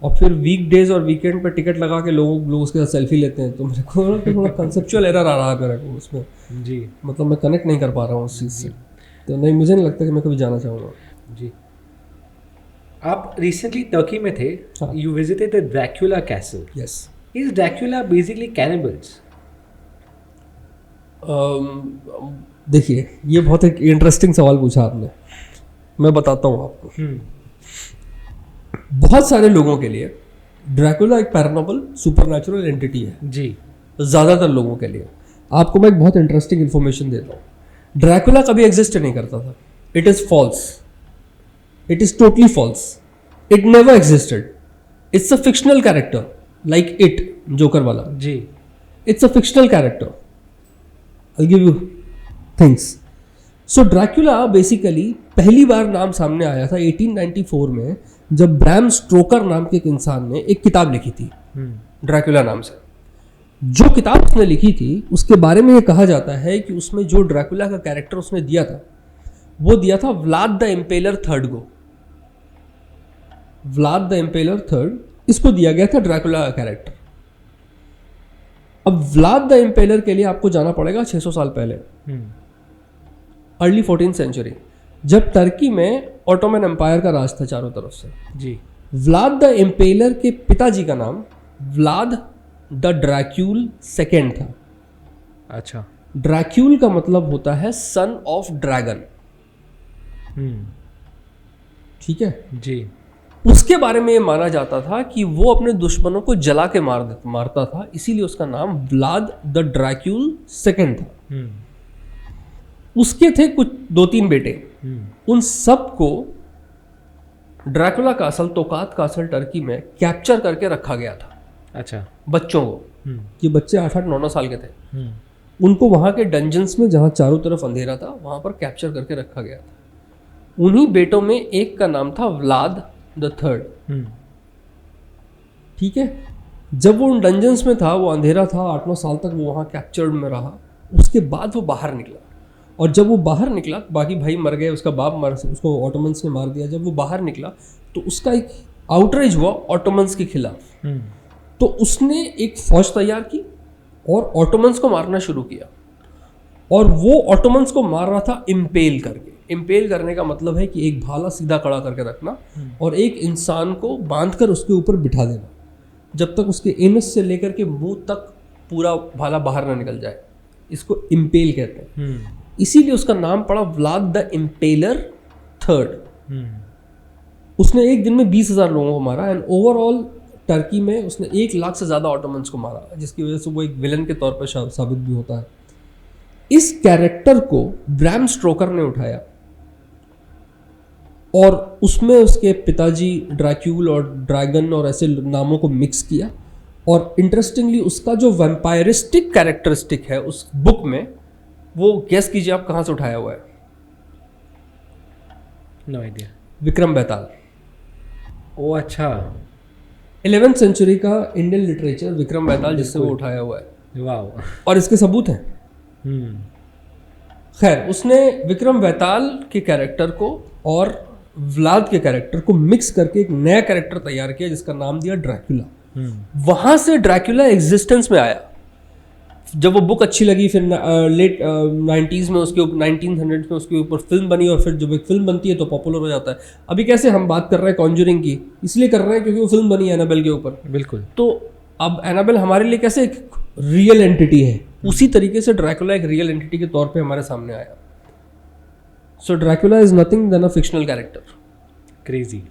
और फिर वीक डेज और वीकेंड पे टिकट लगा के लोग उसके साथ सेल्फी लेते हैं, तो मेरे को थोड़ा कंसेप्चुअल एरर आ रहा है मेरे को उसमें जी। मतलब मैं कनेक्ट नहीं कर पा रहा हूँ उस चीज़ से, तो नहीं, मुझे नहीं लगता कि मैं कभी जाना चाहूँगा जी। आप रिसेंटली टर्की में थे, you visited the Dracula castle. Yes. Is Dracula basically cannibals? देखिए, ये बहुत एक इंटरेस्टिंग सवाल पूछा आपने, मैं बताता हूँ आपको। बहुत सारे लोगों के लिए ड्रैकुला एक पैरानॉर्मल सुपरनैचुरल एंटिटी है जी। ज़्यादातर लोगों के लिए। आपको मैं एक बहुत इंटरेस्टिंग इन्फॉर्मेशन देता हूँ। ड्रैकुला कभी एग्जिस्ट नहीं करता था। It is false, it is totally false, it never existed. It's a fictional character like it, joker वाला जी। It's a fictional character. I give you things. So Dracula basically पहली बार नाम सामने आया था 1894 में, जब ब्रैम स्टोकर नाम के एक इंसान ने एक किताब लिखी थी ड्रैकुला नाम से। जो किताब उसने लिखी थी उसके बारे में ये कहा जाता है कि उसमें जो ड्रैकुला का कैरेक्टर उसने दिया था वो दिया था व्लाद द इम्पेलर थर्ड को। व्लाद द इम्पेलर थर्ड, इसको दिया गया था ड्रैकुला का कैरेक्टर। अब व्लाद द इम्पेलर के लिए आपको जाना पड़ेगा 600 साल पहले, अर्ली 14th सेंचुरी, जब टर्की में ऑटोमन एम्पायर का राज था चारों तरफ से जी। व्लाद द इम्पेलर के पिताजी का नाम व्लाद द ड्रैक्यूल सेकेंड था। अच्छा। ड्रैक्यूल का मतलब होता है सन ऑफ ड्रैगन। ठीक है जी। उसके बारे में ये माना जाता था कि वो अपने दुश्मनों को जला के मारता था, इसीलिए उसका नाम व्लाद द ड्रैक्यूल सेकेंड था। उसके थे कुछ 2-3 बेटे, उन सब को ड्रैकुला कासल, तोकात कासल टर्की में कैप्चर करके रखा गया था। अच्छा। बच्चों को, ये बच्चे 8-8, 9-9 साल के थे, उनको वहाँ के डंजन्स में जहाँ चारों तरफ अंधेरा था वहाँ पर कैप्चर करके रखा गया था। उन्हीं बेटों में एक का नाम था व्लाद द थर्ड। ठीक है। जब वो उन डंजन्स में था, वो अंधेरा था, 8-9 साल तक वो वहाँ कैप्चर्ड में रहा। उसके बाद वो बाहर निकला, और जब वो बाहर निकला, बाकी भाई मर गए, उसका बाप मर, उसको ऑटोमन्स ने मार दिया। जब वो बाहर निकला तो उसका एक आउटरीच हुआ ऑटोमन्स के खिलाफ। तो उसने एक फौज तैयार की और ऑटोमन्स को मारना शुरू किया, और वो ऑटोमन्स को मार रहा था इम्पेल करके। इम्पेल करने का मतलब है कि एक भाला सीधा खड़ा करके रखना और एक इंसान को बांधकर उसके ऊपर बिठा देना, जब तक उसके एनस से लेकर के मुंह तक पूरा भाला बाहर ना निकल जाए। इसको इम्पेल कहते हैं। इसीलिए उसका नाम पड़ा व्लाद द इम्पेलर थर्ड। उसने एक दिन में 20,000 लोगों को मारा, एंड ओवरऑल टर्की में उसने 1 लाख से ज़्यादा ऑटोमन्स को मारा, जिसकी वजह से वो एक विलन के तौर पर साबित भी होता है। इस कैरेक्टर को ब्रैम स्टोकर ने उठाया और उसमें उसके पिताजी ड्रैक्यूल और ड्रैगन और ऐसे नामों को मिक्स किया, और इंटरेस्टिंगली उसका जो वैम्पायरिस्टिक कैरेक्टरिस्टिक है उस बुक में, वो गेस कीजिए आप कहाँ से उठाया हुआ है? No idea. विक्रम बेताल। ओ अच्छा। 11th सेंचुरी का इंडियन लिटरेचर विक्रम बेताल, जिससे वो उठाया हुआ है। वाह। और इसके सबूत हैं। खैर उसने विक्रम वैताल के कैरेक्टर को और व्लाद के कैरेक्टर को मिक्स करके एक नया कैरेक्टर तैयार किया जिसका नाम दिया ड्रैकुला। वहां से ड्रैकुला एग्जिस्टेंस में आया। जब वो बुक अच्छी लगी फिर लेट 90s में उसके 1900 में उसके ऊपर फिल्म बनी और फिर जब एक फिल्म बनती है तो पॉपुलर हो जाता है। अभी कैसे हम बात कर रहे हैं कॉन्जरिंग की, इसलिए कर रहे हैं क्योंकि वो फिल्म बनी है एनाबेल के ऊपर। बिल्कुल। तो अब एनाबेल हमारे लिए कैसे एक रियल एंटिटी है, उसी तरीके से ड्रैकुला एक रियल एंटिटी के तौर पे हमारे सामने आया। So Dracula is nothing than a fictional character. Crazy.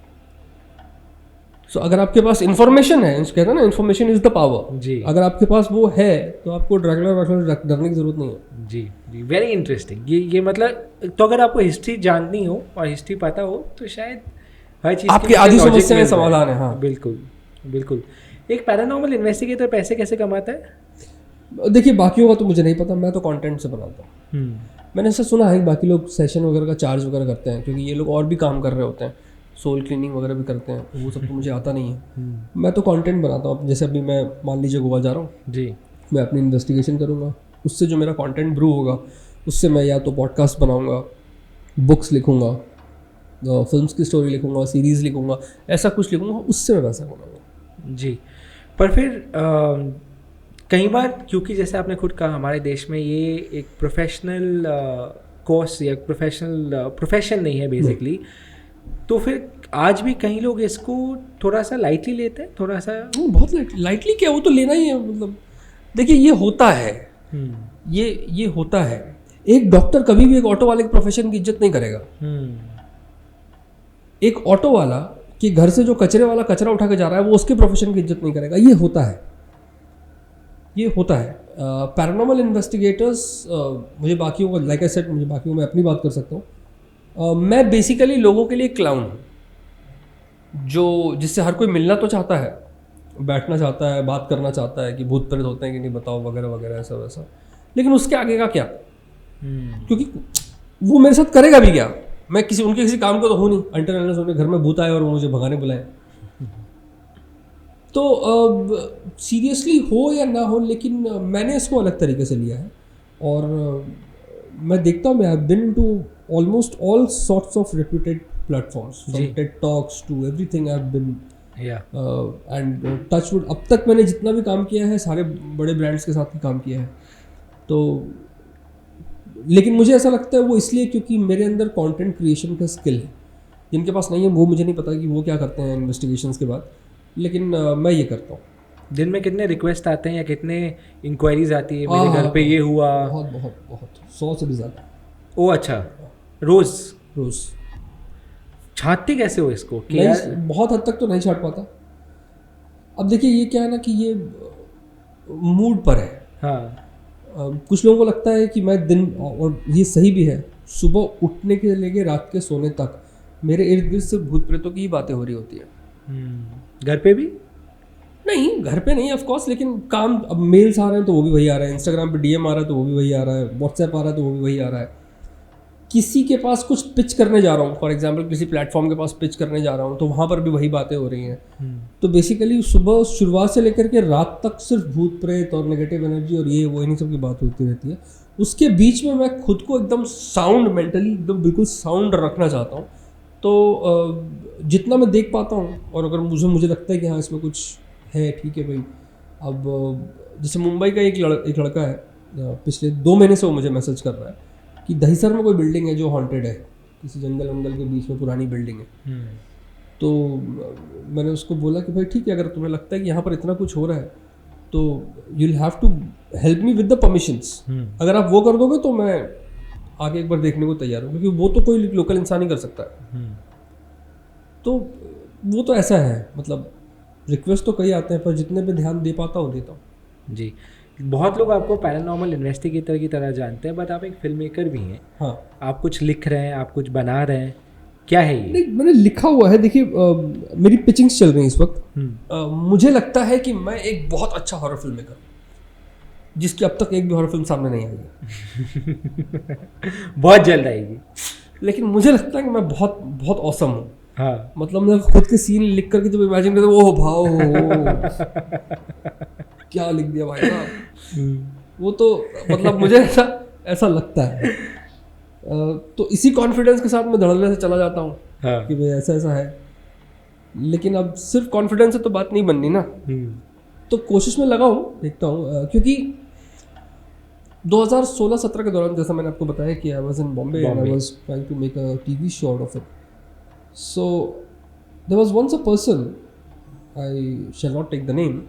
So अगर आपके पास इन्फॉर्मेशन है, कहते हैं ना इन्फॉर्मेशन इज द पावर जी। अगर आपके पास वो है तो आपको ड्रैकुला डरने की जरूरत नहीं है। जी जी, वेरी इंटरेस्टिंग। ये मतलब तो अगर आपको हिस्ट्री जाननी हो और हिस्ट्री पता हो तो शायद हर चीज़ आपकी आधी समस्याएं समाधान है। हाँ बिल्कुल बिल्कुल। एक पैरानॉर्मल इन्वेस्टिगेटर पैसे कैसे कमाता है? देखिए बाकियों का तो मुझे नहीं पता, मैं तो कंटेंट से बनाता हूँ। मैंने ऐसा सुना है कि बाकी लोग सेशन वगैरह का चार्ज वगैरह करते हैं क्योंकि ये लोग और भी काम कर रहे होते हैं, सोल क्लीनिंग वगैरह भी करते हैं, वो सब तो मुझे आता नहीं है। मैं तो कंटेंट बनाता हूँ। जैसे अभी मैं मान लीजिए गोवा जा रहा हूँ जी, मैं अपनी इन्वेस्टिगेशन करूँगा, उससे जो मेरा कंटेंट ब्रू होगा उससे मैं या तो पॉडकास्ट बनाऊँगा, बुक्स लिखूँगा, फिल्म्स की स्टोरी लिखूँगा, सीरीज़ लिखूँगा, ऐसा कुछ लिखूँगा, उससे मैं पैसा बनाऊँगा। जी। पर फिर कई बार क्योंकि जैसे आपने खुद कहा हमारे देश में ये एक प्रोफेशनल कोर्स या प्रोफेशन नहीं है बेसिकली, तो फिर आज भी कई लोग इसको थोड़ा सा लाइटली लेते हैं, थोड़ा सा बहुत लाइटली क्या, वो तो लेना ही है। मतलब देखिए ये होता है, ये होता है। एक डॉक्टर कभी भी एक ऑटो वाले के प्रोफेशन की इज्जत नहीं करेगा। एक ऑटो वाला कि घर से जो कचरे वाला कचरा उठा के जा रहा है वो उसके प्रोफेशन की इज्जत नहीं करेगा। ये होता है, ये होता है। पैरानॉर्मल इन्वेस्टिगेटर्स मुझे बाकियों को, लाइक आई सेड, मुझे बाकियों में अपनी बात कर सकता हूँ। मैं बेसिकली लोगों के लिए क्लाउन हूँ, जो जिससे हर कोई मिलना तो चाहता है, बैठना चाहता है, बात करना चाहता है कि भूत प्रेत होते हैं कि नहीं बताओ वगैरह वगैरह ऐसा वैसा, लेकिन उसके आगे का क्या, क्योंकि वो मेरे साथ करेगा भी क्या। मैं उनके किसी काम को तो हूँ नहीं अंटिल अनलेस उनके घर में भूत आए और वो मुझे भगाने बुलाए। तो सीरियसली हो या ना हो, लेकिन मैंने इसको अलग तरीके से लिया है और मैं देखता हूँ, मैं have been to almost all sorts of reputed platforms, from TED talks to everything I have been and touchwood. अब तक मैंने जितना भी काम किया है सारे बड़े ब्रांड्स के साथ ही काम किया है। तो लेकिन मुझे ऐसा लगता है वो इसलिए क्योंकि मेरे अंदर कंटेंट क्रिएशन का स्किल है। जिनके पास नहीं है वो मुझे नहीं पता कि वो क्या करते हैं इन्वेस्टिगेशंस के बाद, लेकिन मैं ये करता हूँ। दिन में कितने रिक्वेस्ट आते हैं या कितने इंक्वायरीज आती है, मेरे घर पे ये हुआ? बहुत बहुत बहुत 100 से भी ज़्यादा। ओ अच्छा, रोज छाँटते कैसे हो इसको? बहुत हद तक तो नहीं छाँट पाता। अब देखिए ये क्या है ना कि ये मूड पर है। हाँ, कुछ लोगों को लगता है कि मैं दिन, और ये सही भी है, सुबह उठने के लेके रात के सोने तक मेरे इर्द गिर्द सिर्फ भूत प्रेतों की ही बातें हो रही होती है। घर पे भी नहीं, घर पे नहीं ऑफ कोर्स, लेकिन काम, अब मेल्स आ रहे हैं तो वो भी वही आ रहा है, इंस्टाग्राम पे डीएम आ रहा है तो वो भी वही आ रहा है, व्हाट्सएप आ रहा है तो वो भी वही आ रहा है। किसी के पास कुछ पिच करने जा रहा हूँ, फॉर एग्जांपल किसी प्लेटफॉर्म के पास पिच करने जा रहा हूँ तो वहाँ पर भी वही बातें हो रही हैं। तो बेसिकली सुबह शुरुआत से लेकर के रात तक सिर्फ भूत प्रेत और नेगेटिव एनर्जी और ये वो इन्हीं सब की बात होती रहती है। उसके बीच में मैं खुद को एकदम साउंड, मेंटली एकदम बिल्कुल साउंड रखना चाहता हूँ। तो जितना मैं देख पाता हूँ, और अगर मुझे लगता है कि हाँ इसमें कुछ है, ठीक है भाई। अब जैसे मुंबई का एक लड़का है, पिछले 2 महीने से वो मुझे मैसेज कर रहा है कि दहीसर में कोई बिल्डिंग है जो हॉन्टेड है, किसी जंगल वंगल के बीच में पुरानी बिल्डिंग है। तो मैंने उसको बोला कि भाई ठीक है, अगर तुम्हें लगता है कि यहाँ पर इतना कुछ हो रहा है तो you will have to help me with the permissions. अगर आप वो कर दोगे तो मैं आगे एक बार देखने को तैयार हूँ, क्योंकि वो तो कोई लोकल इंसान ही कर सकता है। तो वो तो ऐसा है, मतलब रिक्वेस्ट तो कई आते हैं पर जितने पे ध्यान दे पाता हूँ देता हूँ। जी, बहुत लोग आपको पैरानॉर्मल इन्वेस्टिगेटर की तरह जानते हैं, बट आप एक फिल्म मेकर भी हैं। हाँ, आप कुछ लिख रहे हैं, आप कुछ बना रहे हैं, क्या है ये? नहीं, मैंने लिखा हुआ है। देखिए मेरी पिचिंग्स चल रही हैं इस वक्त। मुझे लगता है कि मैं एक बहुत अच्छा हॉरर फिल्म मेकर, जिसकी अब तक एक भी हॉरर फिल्म सामने नहीं आई है। बहुत जल्द आएगी। लेकिन मुझे लगता है कि मैं बहुत बहुत औसम हूँ। हाँ, मतलब मैं खुद के सीन लिख करके जब इमेजिन करता हूँ, ओह भाव क्या लिख दिया भाई साहब। वो तो मतलब मुझे ऐसा लगता है। तो इसी कॉन्फिडेंस के साथ मैं धड़ल्ले से चला जाता हूँ हाँ। कि भाई ऐसा ऐसा है, लेकिन अब सिर्फ कॉन्फिडेंस से तो बात नहीं बननी ना। तो कोशिश में लगा हूँ, देखता हूँ, क्योंकि 2016-17 के दौरान जैसा मैंने आपको बताया कि I was in Bombay and I was trying to make a TV show out of it. So there was once a person, I shall not take the name,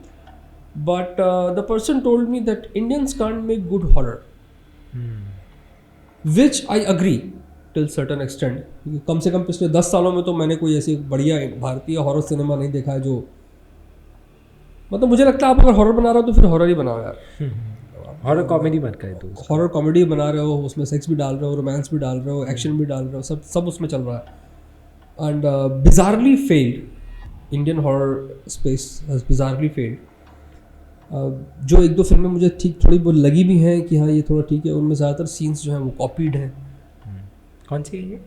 but the person told me that Indians can't make good horror, which I agree till certain extent. कम से कम पिछले 10 सालों में तो मैंने कोई ऐसी बढ़िया भारतीय हॉरर सिनेमा नहीं देखा है जो, मतलब मुझे लगता है आप अगर हॉरर बना रहे हो तो फिर हॉरर ही बनाओ यार। हॉरर कॉमेडी मत करे तो, हॉरर कॉमेडी बना रहे हो, उसमें सेक्स भी डाल रहे हो, रोमांस भी डाल रहे हो, एक्शन भी डाल रहे हो, सब उसमें चल रहा है। And bizarrely failed, Indian horror space has bizarrely failed. जो एक दो फिल्में मुझे ठीक थोड़ी बहुत लगी भी हैं कि हाँ ये थोड़ा ठीक है, उनमें ज़्यादातर सीन्स जो हैं वो कॉपीड हैं। कौन सी है ये?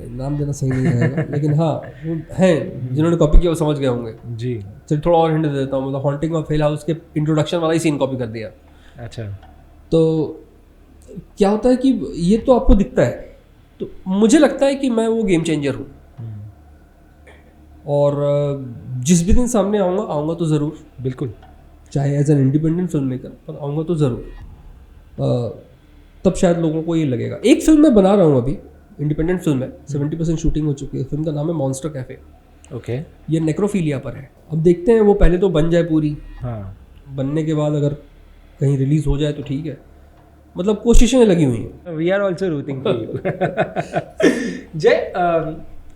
नाम देना सही नहीं रहेगा लेकिन हाँ वो हैं जिन्होंने कॉपी किया वो समझ गए होंगे जी। चलिए थोड़ा और हिंट दे देता हूँ, मतलब हॉन्टिंग ऑफ हिल हाउस के इंट्रोडक्शन वाला ही सीन कॉपी कर दिया। अच्छा। तो क्या होता है कि ये तो आपको दिखता है, तो मुझे लगता है कि मैं वो गेम चेंजर हूँ, और जिस भी दिन सामने आऊँगा तो ज़रूर, बिल्कुल, चाहे as an independent film maker, पर आऊँगा तो ज़रूर। तब शायद लोगों को ये लगेगा। एक फिल्म मैं बना रहा हूँ अभी, इंडिपेंडेंट फिल्म है, 70% शूटिंग हो चुकी है। फिल्म का नाम है मॉन्स्टर कैफे। ओके। ये नेक्रोफीलिया पर है। अब देखते हैं वो पहले तो बन जाए पूरी, हाँ, बनने के बाद अगर कहीं रिलीज हो जाए तो ठीक है, मतलब कोशिशें लगी हुई हैं। We are also rooting for you. Jay,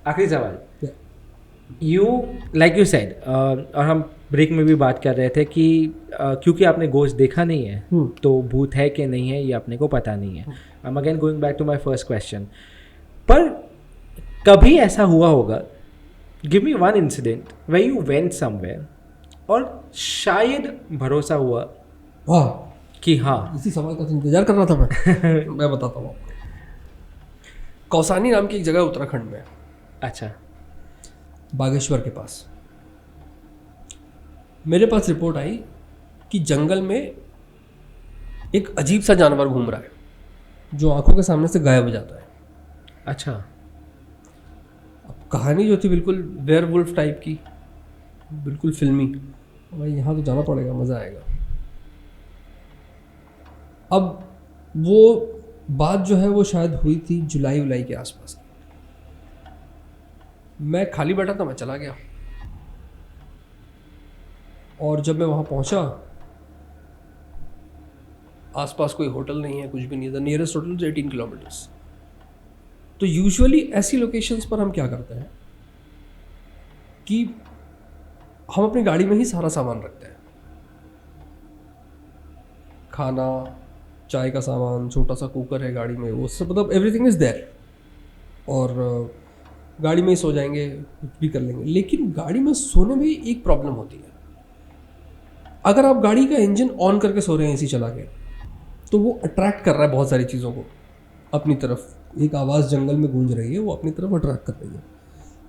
आखिरी सवाल, यू लाइक यू सेड, और हम ब्रेक में भी बात कर रहे थे कि क्योंकि आपने गोश्त देखा नहीं है तो भूत है कि नहीं है ये अपने को पता नहीं है। I am again going back to my first question, पर कभी ऐसा हुआ होगा, give me one incident where you went somewhere और शायद भरोसा हुआ वाह कि हाँ, इसी सवाल का इंतजार कर रहा था मैं बताता हूँ आपको। कौसानी नाम की एक जगह उत्तराखंड में, अच्छा, बागेश्वर के पास, मेरे पास रिपोर्ट आई कि जंगल में एक अजीब सा जानवर घूम रहा है जो आंखों के सामने से गायब हो जाता है। अच्छा। अब कहानी जो थी बिल्कुल वेयरवुल्फ टाइप की, बिल्कुल फिल्मी। भाई यहाँ तो जाना पड़ेगा, मज़ा आएगा। अब वो बात जो है वो शायद हुई थी जुलाई के आसपास की। मैं खाली बैठा था, मैं चला गया, और जब मैं वहाँ पहुँचा, आसपास कोई होटल नहीं है, कुछ भी नहीं है। The nearest hotel is 18 kilometres. तो यूजुअली ऐसी लोकेशंस पर हम क्या करते हैं कि हम अपनी गाड़ी में ही सारा सामान रखते हैं, खाना, चाय का सामान, छोटा सा कुकर है गाड़ी में, वो सब, मतलब एवरीथिंग इज़ देयर, और गाड़ी में ही सो जाएंगे, कुछ भी कर लेंगे। लेकिन गाड़ी में सोने में एक प्रॉब्लम होती है। अगर आप गाड़ी का इंजन ऑन करके सो रहे हैं एसी चला के, तो वो अट्रैक्ट कर रहा है बहुत सारी चीज़ों को अपनी तरफ। एक आवाज़ जंगल में गूंज रही है, वो अपनी तरफ अट्रैक्ट कर रही है।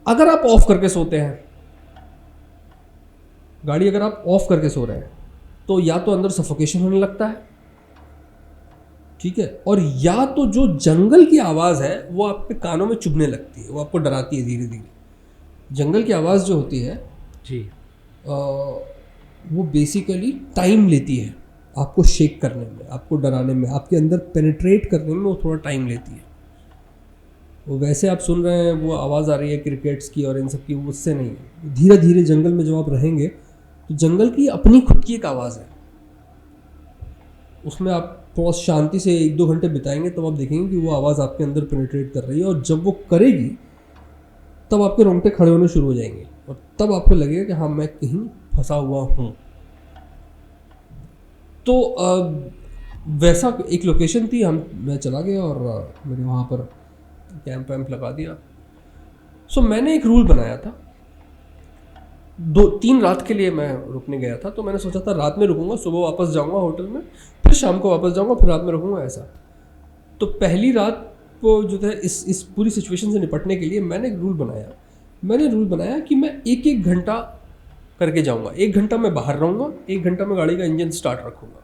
अगर आप ऑफ करके सोते हैं गाड़ी, अगर आप ऑफ करके सो रहे हैं, तो या तो अंदर सफोकेशन होने लगता है, ठीक है, और या तो जो जंगल की आवाज़ है वो आपके कानों में चुभने लगती है, वो आपको डराती है धीरे धीरे। जंगल की आवाज़ जो होती है जी, वो बेसिकली टाइम लेती है आपको शेक करने में, आपको डराने में, आपके अंदर पेनिट्रेट करने में वो थोड़ा टाइम लेती है। वो वैसे आप सुन रहे हैं वो आवाज़ आ रही है क्रिकेट्स की और इन सब की, वो उससे नहीं है। धीरे धीरे जंगल में जब आप रहेंगे तो जंगल की अपनी खुद की एक आवाज़ है, उसमें आप थोड़ा शांति से 1-2 घंटे बिताएंगे तब आप देखेंगे कि वो आवाज़ आपके अंदर पेनिट्रेट कर रही है, और जब वो करेगी तब आपके रोंगटे खड़े होने शुरू हो जाएंगे, और तब आपको लगेगा कि हाँ मैं कहीं फंसा हुआ हूँ। तो वैसा एक लोकेशन थी, मैं चला गया और मैंने वहाँ पर कैंप वैम्प लगा दिया। सो मैंने एक रूल बनाया था, 2-3 रात के लिए मैं रुकने गया था। तो मैंने सोचा था रात में रुकूंगा, सुबह वापस जाऊंगा होटल में, फिर शाम को वापस जाऊंगा, फिर रात में रुकूंगा, ऐसा। तो पहली रात को जो था इस पूरी सिचुएशन से निपटने के लिए मैंने एक रूल बनाया कि मैं 1-1 घंटा करके जाऊंगा। 1 घंटा मैं बाहर रहूंगा, 1 घंटा मैं गाड़ी का इंजन स्टार्ट रखूंगा।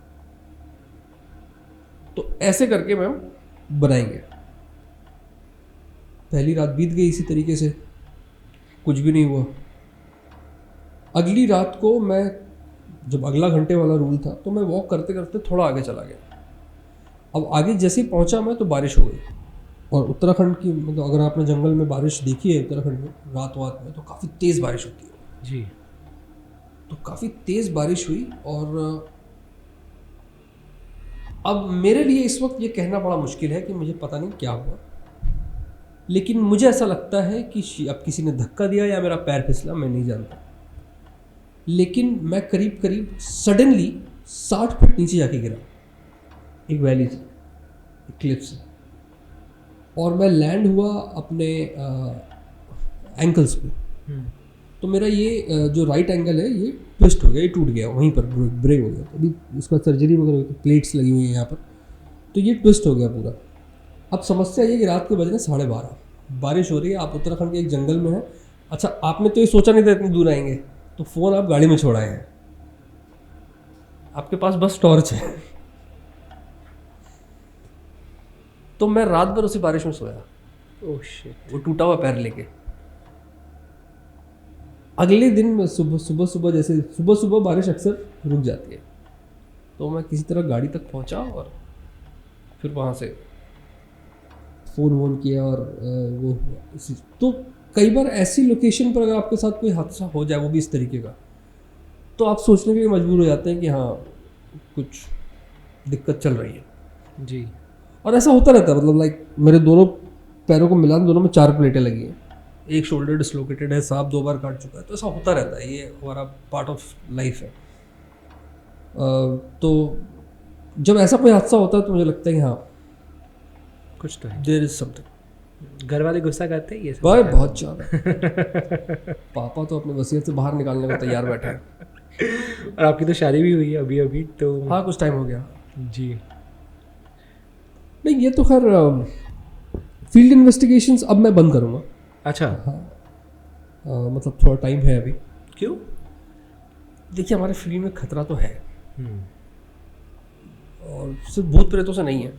तो ऐसे करके मैम बनाएंगे। पहली रात बीत गई इसी तरीके से, कुछ भी नहीं हुआ। अगली रात को मैं जब अगला घंटे वाला रूल था तो मैं वॉक करते करते थोड़ा आगे चला गया। अब आगे जैसे ही पहुंचा मैं तो बारिश हो गई। और उत्तराखंड की मतलब अगर आपने जंगल में बारिश देखी है उत्तराखंड में रात में तो काफ़ी तेज़ बारिश होती है जी। तो काफ़ी तेज़ बारिश हुई। और अब मेरे लिए इस वक्त ये कहना बड़ा मुश्किल है कि मुझे पता नहीं क्या हुआ, लेकिन मुझे ऐसा लगता है कि अब किसी ने धक्का दिया या मेरा पैर फिसला, मैं नहीं जानता। लेकिन मैं करीब करीब सडनली 60 फुट नीचे जाके गिरा एक वैली से, एक क्लिफ से, और मैं लैंड हुआ अपने एंकल्स पे। तो मेरा ये जो राइट एंगल है ये ट्विस्ट हो गया, ये टूट गया, वहीं पर ब्रेक हो गया। तो अभी उसका सर्जरी वगैरह हुई, प्लेट्स लगी हुई हैं यहाँ पर, तो ये ट्विस्ट हो गया पूरा। अब समस्या ये कि रात के बज रहे 12:30, बारिश हो रही है, आप उत्तराखंड के एक जंगल में हैं। अच्छा, आपने तो ये सोचा नहीं था इतनी दूर आएंगे, तो फ़ोन आप गाड़ी में छोड़ाए हैं, आपके पास बस टॉर्च है। तो मैं रात भर उसी बारिश में सोया। Oh shit. वो टूटा हुआ पैर लेके। अगले दिन मैं सुबह जैसे सुबह बारिश अक्सर रुक जाती है, तो मैं किसी तरह गाड़ी तक पहुंचा और फिर वहाँ से फ़ोन किया और वो तो कई बार ऐसी लोकेशन पर अगर आपके साथ कोई हादसा हो जाए, वो भी इस तरीके का, तो आप सोचने के लिए मजबूर हो जाते हैं कि हाँ कुछ दिक्कत चल रही है जी। और ऐसा होता रहता है, मतलब लाइक मेरे दोनों पैरों को मिला, दोनों में 4 प्लेटें लगी हैं, एक शोल्डर डिसलोकेटेड है, सांप 2 बार काट चुका है। तो ऐसा होता रहता है, ये हमारा पार्ट ऑफ लाइफ है। तो जब ऐसा कोई हादसा होता है तो मुझे लगता है कि हाँ कुछ तो है, देयर इज समथिंग। घर वाले गुस्सा करते हैं ये सब? भाई बहुत ज़्यादा। पापा तो अपने वसीयत से बाहर निकालने को तैयार बैठे हैं। और आपकी तो शादी भी हुई है अभी तो? हाँ, कुछ टाइम हो गया जी। नहीं, ये तो खैर फील्ड इन्वेस्टिगेशंस अब मैं बंद करूँगा। अच्छा। हाँ, मतलब थोड़ा टाइम है अभी। क्यों? देखिए, हमारे फील्ड में खतरा तो है, और सिर्फ भूत प्रेतों से नहीं है,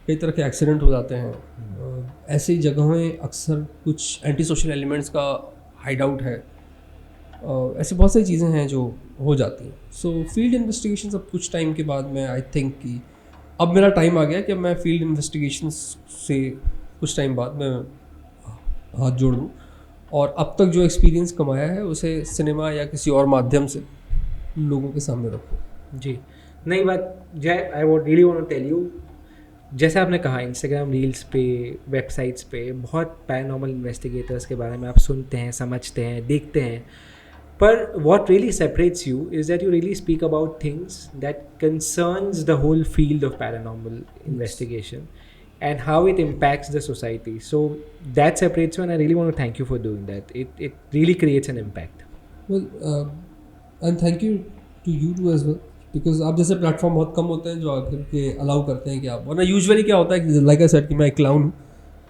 कई तरह के एक्सीडेंट हो जाते हैं। ऐसी जगहें अक्सर कुछ एंटी सोशल एलिमेंट्स का हाइड आउट है, ऐसी बहुत सारी चीज़ें हैं जो हो जाती हैं। सो फील्ड इन्वेस्टिगेशन अब कुछ टाइम के बाद मैं आई थिंक कि अब मेरा टाइम आ गया कि मैं फील्ड इन्वेस्टिगेशन से कुछ टाइम बाद मैं हाथ जोड़ दूँ, और अब तक जो एक्सपीरियंस कमाया है उसे सिनेमा या किसी और माध्यम से लोगों के सामने रखूँ। जी। नई बात Jay, I want really want to tell you, जैसे आपने कहा इंस्टाग्राम रील्स पे, वेबसाइट्स पे बहुत पैरानॉर्मल इन्वेस्टिगेटर्स के बारे में आप सुनते हैं, समझते हैं, देखते हैं, पर what really separates you is that you really speak about things that concerns the whole field of paranormal investigation and how it impacts the society. So that separates you, and I really want to thank you for doing that. It really creates an impact. Well, and thank you to you too as well, because आप जैसे platform बहुत कम होते हैं जो आकर के allow करते हैं कि आप, वरना यूजुअली क्या होता है कि लाइक आई सेड कि मैं एक क्लाउन हूँ,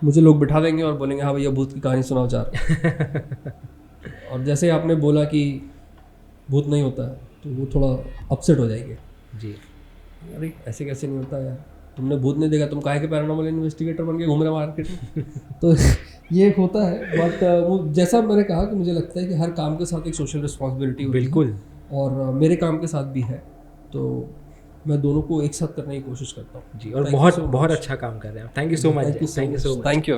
मुझे लोग बिठा देंगे और बोलेंगे हाँ भैया भूत की कहानी सुनाओ चाह रहे। और जैसे आपने बोला कि भूत नहीं होता है तो वो थोड़ा अपसेट हो जाएंगे। जी। अरे ऐसे कैसे नहीं होता यार, तुमने भूत नहीं देखा, तुम काहे के पैरानॉर्मल इन्वेस्टिगेटर बन के घूम रहे मार्केट में। तो ये होता है, बट वो जैसा मैंने कहा कि मुझे लगता है कि हर काम के साथ एक सोशल रिस्पॉन्सिबिलिटी होती है। बिल्कुल। और मेरे काम के साथ भी है, तो मैं दोनों को एक साथ करने की कोशिश करता हूँ। जी, और बहुत अच्छा काम कर रहे हैं। Thank you so much. Thank you.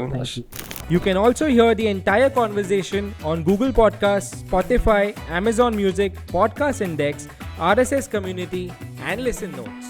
You can also hear the entire conversation on Google Podcasts, Spotify, Amazon Music, Podcast Index, RSS Community, and Listen Notes.